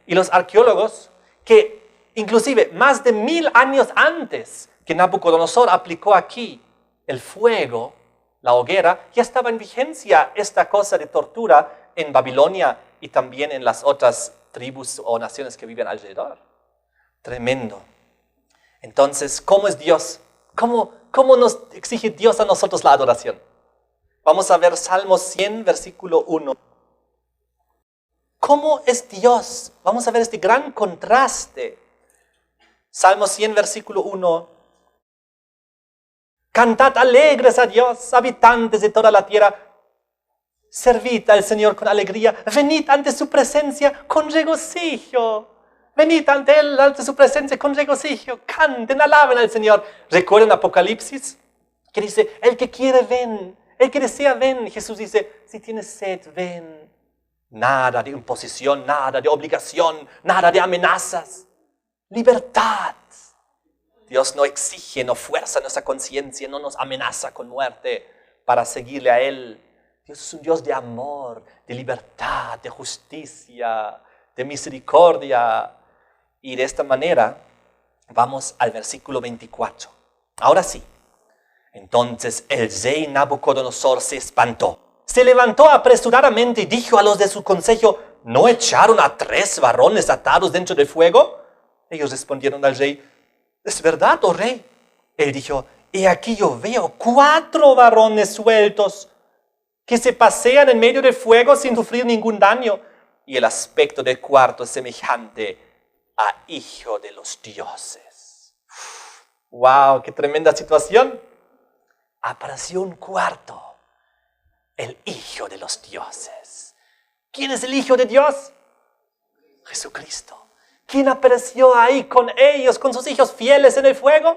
A: y los arqueólogos que inclusive más de 1000 años antes que Nabucodonosor aplicó aquí el fuego, la hoguera, ya estaba en vigencia esta cosa de tortura en Babilonia y también en las otras tribus o naciones que viven alrededor. Tremendo. Entonces, ¿cómo es Dios? ¿Cómo nos exige Dios a nosotros la adoración? Vamos a ver Salmos 100, versículo 1. ¿Cómo es Dios? Vamos a ver este gran contraste. Salmos 100, versículo 1. Cantad alegres a Dios, habitantes de toda la tierra. Servid al Señor con alegría. Venid ante su presencia con regocijo. Venid ante Él, ante su presencia con regocijo. Canten, alaben al Señor. ¿Recuerdan Apocalipsis? Que dice, el que quiere ven, el que desea ven. Jesús dice, si tienes sed, ven. Nada de imposición, nada de obligación, nada de amenazas. Libertad. Dios no exige, no fuerza nuestra conciencia, no nos amenaza con muerte para seguirle a Él. Dios es un Dios de amor, de libertad, de justicia, de misericordia. Y de esta manera vamos al versículo 24. Ahora sí. Entonces el rey Nabucodonosor se espantó. Se levantó apresuradamente y dijo a los de su consejo: ¿no echaron a 3 varones atados dentro del fuego? Ellos respondieron al rey: ¿es verdad, oh rey? Él dijo: he aquí yo veo 4 varones sueltos que se pasean en medio del fuego sin sufrir ningún daño. Y el aspecto del cuarto es semejante a hijo de los dioses. ¡Wow! ¡Qué tremenda situación! Apareció un cuarto, el hijo de los dioses. ¿Quién es el hijo de Dios? Jesucristo. ¿Quién apareció ahí con ellos, con sus hijos fieles en el fuego?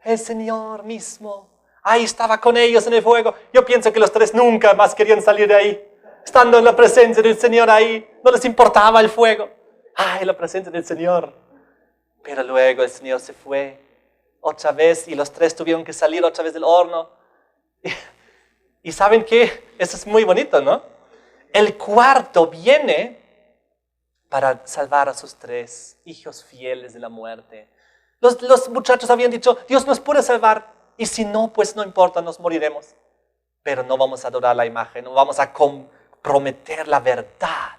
A: El Señor mismo. Ahí estaba con ellos en el fuego. Yo pienso que los 3 nunca más querían salir de ahí. Estando en la presencia del Señor ahí, no les importaba el fuego. ¡Ay, la presencia del Señor! Pero luego el Señor se fue otra vez y los 3 tuvieron que salir otra vez del horno. Y ¿saben qué? Eso es muy bonito, ¿no? El cuarto viene para salvar a sus 3 hijos fieles de la muerte. Los muchachos habían dicho: Dios nos puede salvar, y si no, pues no importa, nos moriremos. Pero no vamos a adorar la imagen, no vamos a comprometer la verdad,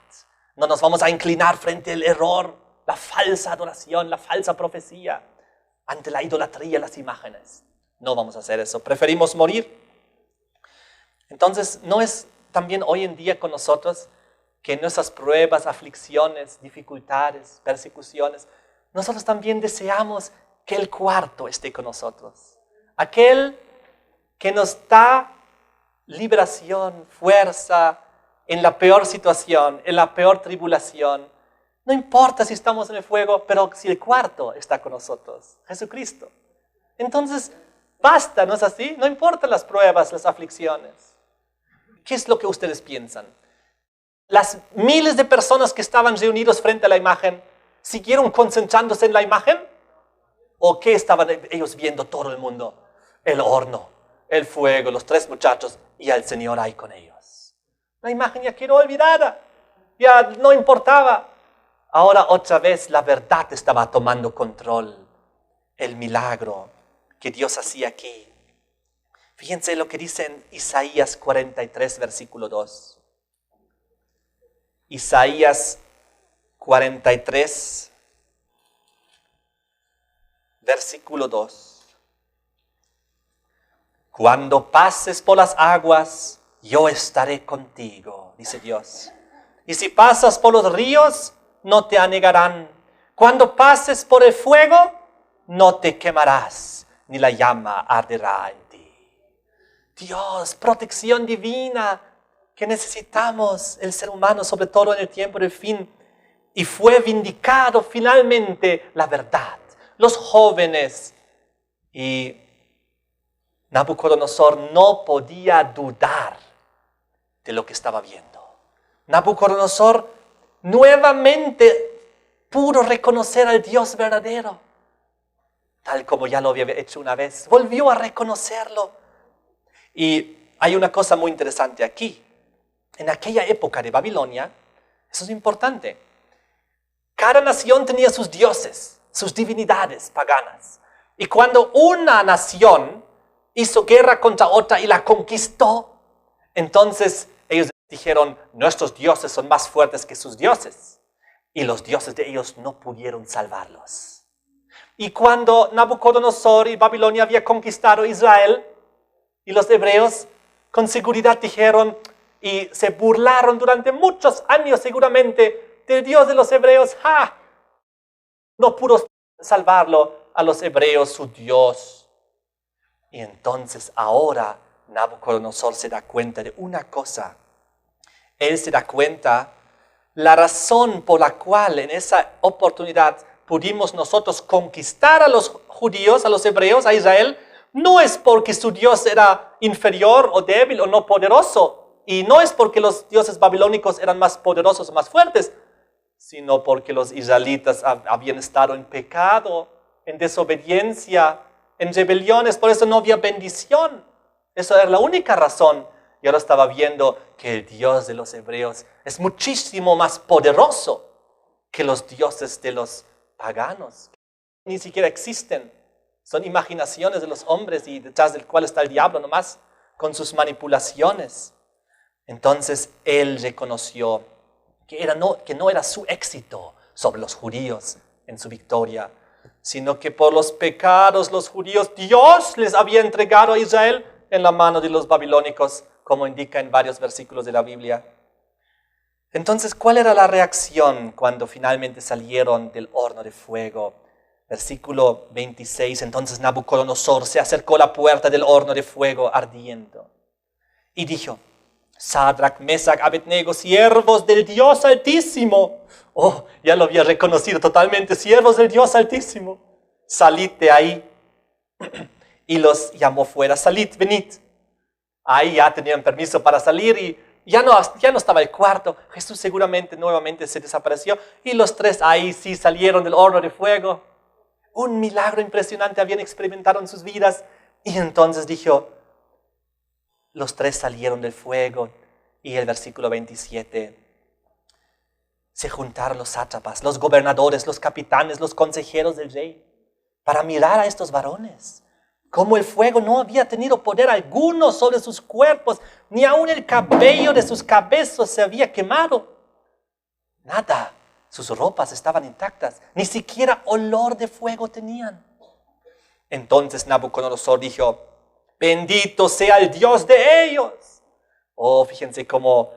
A: no nos vamos a inclinar frente al error, la falsa adoración, la falsa profecía, ante la idolatría, las imágenes. No vamos a hacer eso, preferimos morir. Entonces, ¿no es también hoy en día con nosotros que en nuestras pruebas, aflicciones, dificultades, persecuciones, nosotros también deseamos que el cuarto esté con nosotros? Aquel que nos da liberación, fuerza en la peor situación, en la peor tribulación. No importa si estamos en el fuego, pero si el cuarto está con nosotros, Jesucristo. Entonces, basta, ¿no es así? No importan las pruebas, las aflicciones. ¿Qué es lo que ustedes piensan? Las miles de personas que estaban reunidos frente a la imagen, ¿siguieron concentrándose en la imagen? ¿O qué estaban ellos viendo todo el mundo? El horno, el fuego, los 3 muchachos y al Señor ahí con ellos. La imagen ya quedó olvidada, ya no importaba. Ahora otra vez la verdad estaba tomando control. El milagro que Dios hacía aquí. Fíjense lo que dice en Isaías 43, versículo 2. Isaías 43, versículo 2. Cuando pases por las aguas, yo estaré contigo, dice Dios. Y si pasas por los ríos, no te anegarán. Cuando pases por el fuego, no te quemarás, ni la llama arderá en ti. Dios, protección divina que necesitamos el ser humano, sobre todo en el tiempo del fin. Y fue vindicado finalmente la verdad. Los jóvenes y Nabucodonosor no podía dudar de lo que estaba viendo. Nabucodonosor nuevamente pudo reconocer al Dios verdadero, tal como ya lo había hecho una vez. Volvió a reconocerlo. Y hay una cosa muy interesante aquí. En aquella época de Babilonia, eso es importante. Cada nación tenía sus dioses, sus divinidades paganas. Y cuando una nación hizo guerra contra otra y la conquistó, entonces ellos dijeron, nuestros dioses son más fuertes que sus dioses. Y los dioses de ellos no pudieron salvarlos. Y cuando Nabucodonosor y Babilonia había conquistado Israel, y los hebreos con seguridad dijeron y se burlaron durante muchos años seguramente del Dios de los hebreos. ¡Ja! No pudo salvarlo a los hebreos su Dios. Y entonces ahora Nabucodonosor se da cuenta de una cosa. Él se da cuenta la razón por la cual en esa oportunidad pudimos nosotros conquistar a los judíos, a los hebreos, a Israel. No es porque su Dios era inferior o débil o no poderoso. Y no es porque los dioses babilónicos eran más poderosos o más fuertes, sino porque los israelitas habían estado en pecado, en desobediencia, en rebeliones. Por eso no había bendición. Eso era la única razón. Y ahora estaba viendo que el Dios de los hebreos es muchísimo más poderoso que los dioses de los paganos. Ni siquiera existen. Son imaginaciones de los hombres y detrás del cual está el diablo nomás con sus manipulaciones. Entonces él reconoció que no era su éxito sobre los judíos en su victoria, sino que por los pecados los judíos, Dios les había entregado a Israel en la mano de los babilónicos, como indica en varios versículos de la Biblia. Entonces, ¿cuál era la reacción cuando finalmente salieron del horno de fuego? Versículo 26, entonces Nabucodonosor se acercó a la puerta del horno de fuego ardiendo y dijo, Sadrach, Mesach, Abednego, siervos del Dios Altísimo. Oh, ya lo había reconocido totalmente, siervos del Dios Altísimo. Salid de ahí. Y los llamó fuera, salid, venid. Ahí ya tenían permiso para salir y ya no estaba el cuarto. Jesús seguramente nuevamente se desapareció y los tres ahí sí salieron del horno de fuego. Un milagro impresionante habían experimentado en sus vidas. Y entonces dijo, los tres salieron del fuego. Y el versículo 27, se juntaron los sátrapas, los gobernadores, los capitanes, los consejeros del rey, para mirar a estos varones. Como el fuego no había tenido poder alguno sobre sus cuerpos, ni aun el cabello de sus cabezas se había quemado. Nada. Sus ropas estaban intactas, ni siquiera olor de fuego tenían. Entonces Nabucodonosor dijo, bendito sea el Dios de ellos. Oh, fíjense cómo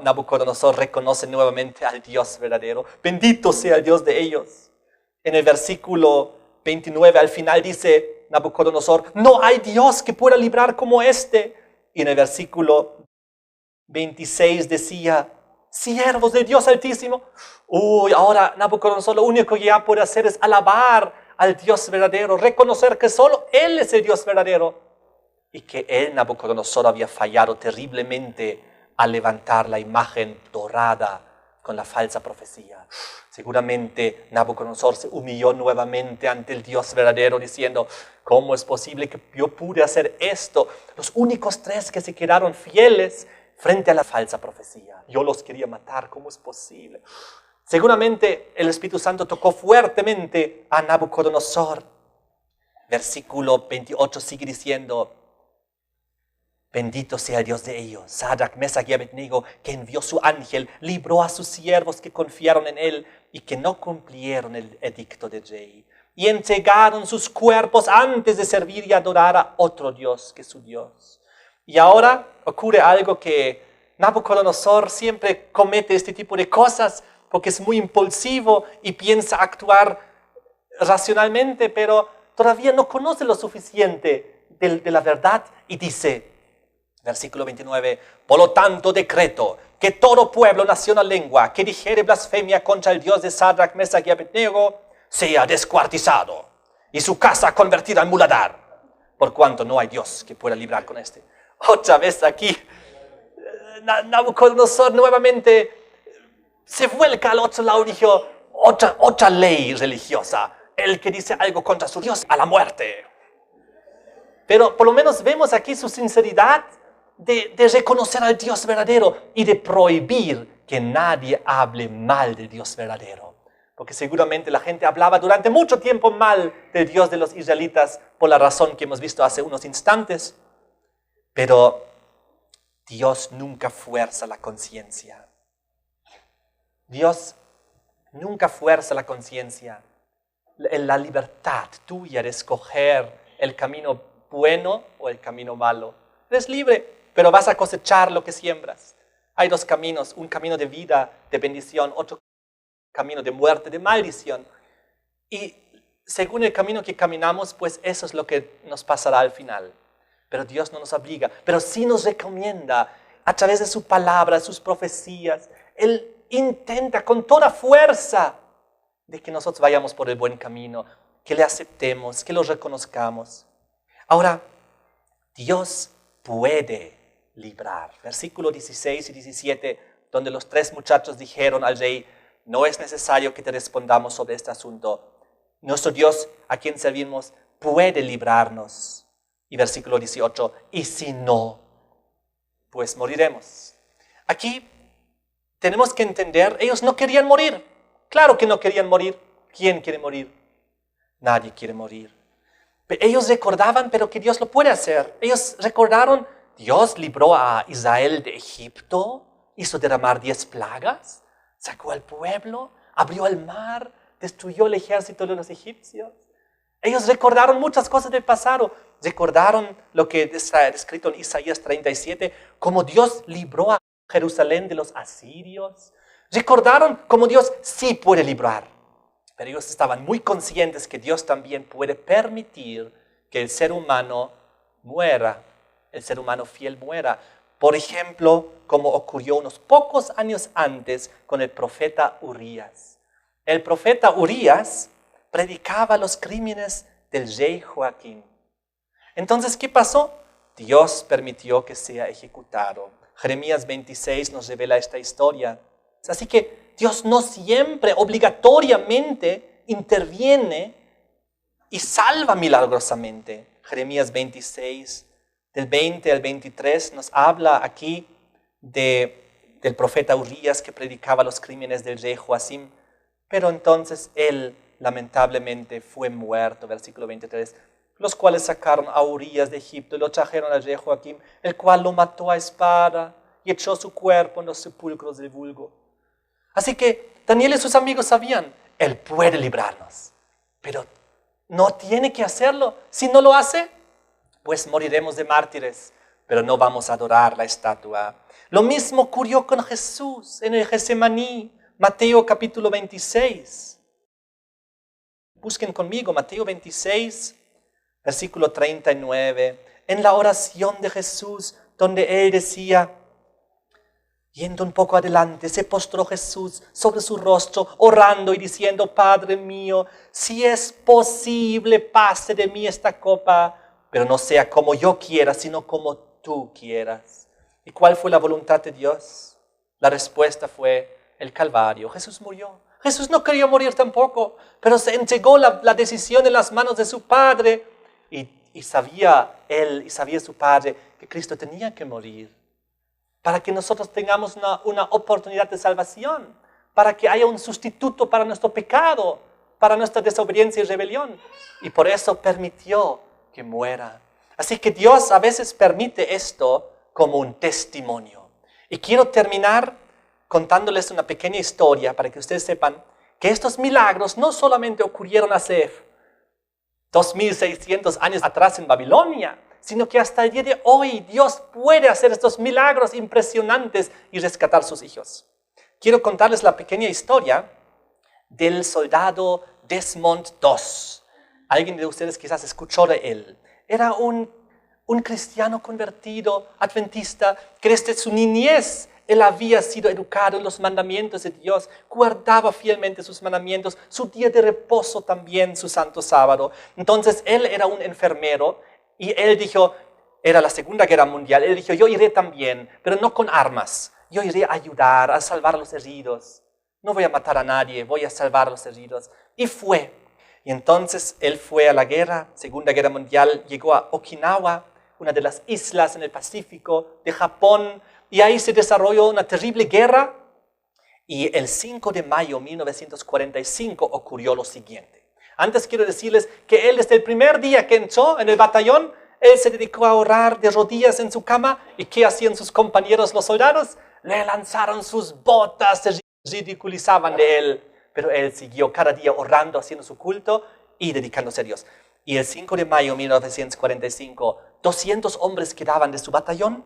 A: Nabucodonosor reconoce nuevamente al Dios verdadero. Bendito sea el Dios de ellos. En el versículo 29 al final dice Nabucodonosor, no hay Dios que pueda librar como este. Y en el versículo 26 decía, siervos del Dios Altísimo. Ahora Nabucodonosor lo único que ya puede hacer es alabar al Dios verdadero, reconocer que solo Él es el Dios verdadero y que él, Nabucodonosor, había fallado terriblemente al levantar la imagen dorada con la falsa profecía. Seguramente Nabucodonosor se humilló nuevamente ante el Dios verdadero diciendo, ¿cómo es posible que yo pude hacer esto? Los únicos tres que se quedaron fieles frente a la falsa profecía. Yo los quería matar, ¿cómo es posible? Seguramente el Espíritu Santo tocó fuertemente a Nabucodonosor. Versículo 28 sigue diciendo, Bendito sea el Dios de ellos, Sadrach, Mesach y Abednego, que envió su ángel, libró a sus siervos que confiaron en él y que no cumplieron el edicto de rey. Y entregaron sus cuerpos antes de servir y adorar a otro Dios que su Dios. Y ahora ocurre algo que Nabucodonosor siempre comete este tipo de cosas porque es muy impulsivo y piensa actuar racionalmente, pero todavía no conoce lo suficiente de la verdad y dice, versículo 29, por lo tanto decreto que todo pueblo, nación o lengua que dijere blasfemia contra el Dios de Sadrach, Mesach y Abednego sea descuartizado y su casa convertida en muladar, por cuanto no hay Dios que pueda librar con este. Otra vez aquí, Nabucodonosor nuevamente se vuelca al otro lado y dijo, otra ley religiosa, el que dice algo contra su Dios, a la muerte. Pero por lo menos vemos aquí su sinceridad de reconocer al Dios verdadero y de prohibir que nadie hable mal del Dios verdadero. Porque seguramente la gente hablaba durante mucho tiempo mal del Dios de los israelitas por la razón que hemos visto hace unos instantes. Pero Dios nunca fuerza la conciencia. Dios nunca fuerza la conciencia. La libertad tuya de escoger el camino bueno o el camino malo. Eres libre, pero vas a cosechar lo que siembras. Hay dos caminos, un camino de vida, de bendición, otro camino de muerte, de maldición. Y según el camino que caminamos, pues eso es lo que nos pasará al final. Pero Dios no nos obliga, pero sí nos recomienda a través de su palabra, sus profecías. Él intenta con toda fuerza de que nosotros vayamos por el buen camino, que le aceptemos, que lo reconozcamos. Ahora, Dios puede librar. Versículo 16 y 17, donde los 3 muchachos dijeron al rey, no es necesario que te respondamos sobre este asunto. Nuestro Dios, a quien servimos, puede librarnos. Y versículo 18, y si no, pues moriremos. Aquí tenemos que entender, ellos no querían morir. Claro que no querían morir. ¿Quién quiere morir? Nadie quiere morir. Ellos recordaban, pero que Dios lo puede hacer. Ellos recordaron, Dios libró a Israel de Egipto, hizo derramar 10 plagas, sacó al pueblo, abrió el mar, destruyó el ejército de los egipcios. Ellos recordaron muchas cosas del pasado. Recordaron lo que está escrito en Isaías 37, cómo Dios libró a Jerusalén de los asirios. Recordaron cómo Dios sí puede librar. Pero ellos estaban muy conscientes que Dios también puede permitir que el ser humano muera, el ser humano fiel muera. Por ejemplo, como ocurrió unos pocos años antes con el profeta Urías. El profeta Urías predicaba los crímenes del rey Joaquín. Entonces, ¿qué pasó? Dios permitió que sea ejecutado. Jeremías 26 nos revela esta historia. Así que Dios no siempre obligatoriamente interviene y salva milagrosamente. Jeremías 26, del 20 al 23, nos habla aquí del profeta Urías que predicaba los crímenes del rey Joacim. Pero entonces él lamentablemente fue muerto, versículo 23. Los cuales sacaron a Urías de Egipto y lo trajeron al rey Joaquim, el cual lo mató a espada y echó su cuerpo en los sepulcros del vulgo. Así que Daniel y sus amigos sabían, él puede librarnos, pero no tiene que hacerlo. Si no lo hace, pues moriremos de mártires, pero no vamos a adorar la estatua. Lo mismo ocurrió con Jesús en el Getsemaní, Mateo capítulo 26. Busquen conmigo, Mateo 26, versículo 39. En la oración de Jesús, donde él decía, yendo un poco adelante, se postró Jesús sobre su rostro, orando y diciendo, Padre mío, si es posible, pase de mí esta copa, pero no sea como yo quiera, sino como tú quieras. ¿Y cuál fue la voluntad de Dios? La respuesta fue el Calvario. Jesús murió. Jesús no quería morir tampoco, pero se entregó la decisión en las manos de su Padre. Y sabía él y sabía su Padre que Cristo tenía que morir para que nosotros tengamos una oportunidad de salvación, para que haya un sustituto para nuestro pecado, para nuestra desobediencia y rebelión. Y por eso permitió que muera. Así que Dios a veces permite esto como un testimonio. Y quiero terminar contándoles una pequeña historia para que ustedes sepan que estos milagros no solamente ocurrieron hace 2600 años atrás en Babilonia, sino que hasta el día de hoy Dios puede hacer estos milagros impresionantes y rescatar a sus hijos. Quiero contarles la pequeña historia del soldado Desmond II. Alguien de ustedes quizás escuchó de él. Era un cristiano convertido, adventista, que desde su niñez él había sido educado en los mandamientos de Dios, guardaba fielmente sus mandamientos, su día de reposo también, su santo sábado. Entonces él era un enfermero y él dijo, era la Segunda Guerra Mundial, él dijo, yo iré también, pero no con armas. Yo iré a ayudar, a salvar a los heridos. No voy a matar a nadie, voy a salvar a los heridos. Y fue. Y entonces él fue a la guerra, Segunda Guerra Mundial, llegó a Okinawa, una de las islas en el Pacífico de Japón, y ahí se desarrolló una terrible guerra. Y el 5 de mayo de 1945 ocurrió lo siguiente. Antes quiero decirles que él desde el primer día que entró en el batallón, él se dedicó a orar de rodillas en su cama. ¿Y qué hacían sus compañeros los soldados? Le lanzaron sus botas, se ridiculizaban de él. Pero él siguió cada día orando, haciendo su culto y dedicándose a Dios. Y el 5 de mayo de 1945, 200 hombres quedaban de su batallón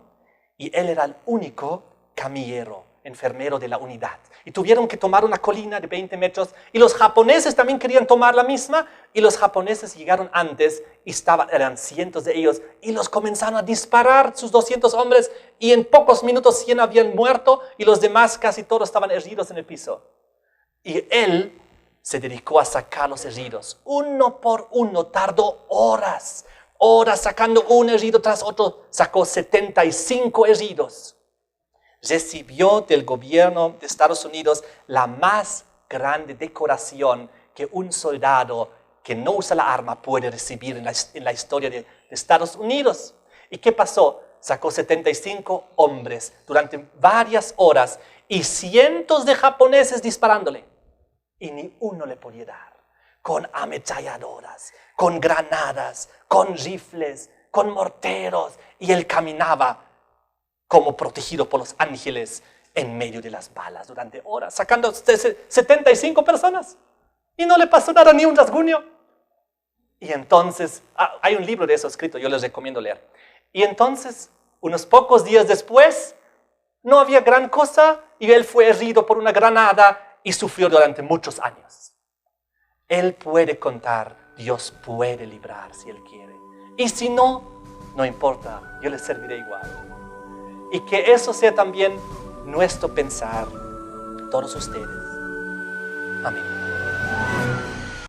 A: y él era el único camillero, enfermero de la unidad. Y tuvieron que tomar una colina de 20 metros y los japoneses también querían tomar la misma y los japoneses llegaron antes y eran cientos de ellos y los comenzaron a disparar sus 200 hombres y en pocos minutos 100 habían muerto y los demás casi todos estaban heridos en el piso. Y él se dedicó a sacar los heridos. Uno por uno, tardó horas sacando un herido tras otro. Sacó 75 heridos. Recibió del gobierno de Estados Unidos la más grande decoración que un soldado que no usa la arma puede recibir en la historia de Estados Unidos. ¿Y qué pasó? Sacó 75 hombres durante varias horas y cientos de japoneses disparándole. Y ni uno le podía dar. Con ametralladoras, con granadas, con rifles, con morteros. Y él caminaba como protegido por los ángeles en medio de las balas durante horas, sacando 75 personas. Y no le pasó nada, ni un rasguño. Y entonces, hay un libro de eso escrito, yo les recomiendo leer. Y entonces, unos pocos días después, no había gran cosa y él fue herido por una granada y sufrió durante muchos años. Él puede contar, Dios puede librar si Él quiere. Y si no, no importa, yo le serviré igual. Y que eso sea también nuestro pensar, todos ustedes. Amén.